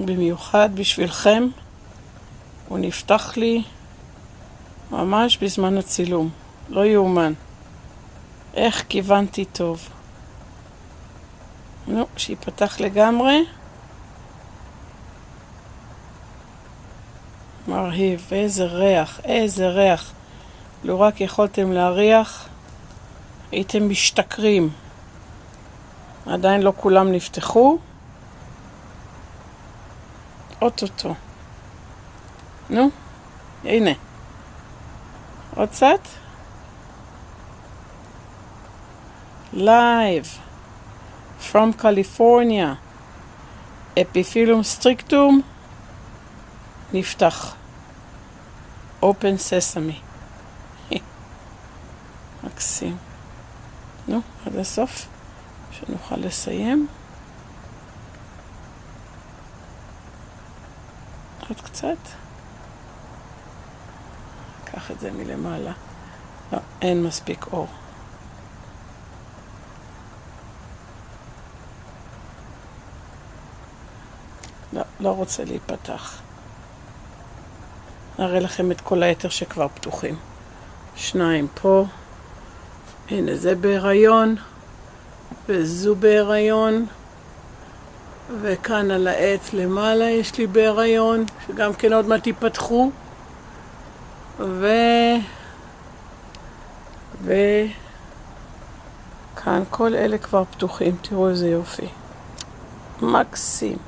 במיוחד בשבילכם. הוא נפתח לי ממש בזמן הצילום. לא יאומן. איך כיוונתי טוב. נו, שיפתח לגמרי. מרהיב, איזה ריח, איזה ריח. לו רק יכולתם להריח, הייתם משתכרים. עדיין לא כולם נפתחו. אוטוטו. נו, הנה. עוד קצת. Live from California. Epiphyllum strictum נפתח. Open sesame. מקסים. נו, עד הסוף, שנוכל לסיים. עוד קצת. קח את זה מלמעלה. לא, אין מספיק אור. לא, לא רוצה להיפתח. נראה לכם את כל היתר שכבר פתוחים. 2 פה. הנה זה בהיריון. וזו בהיריון. וכאן על העץ למעלה יש לי בהיריון. שגם כן עוד מעט ייפתחו. כאן כל אלה כבר פתוחים. תראו איזה יופי. מקסים.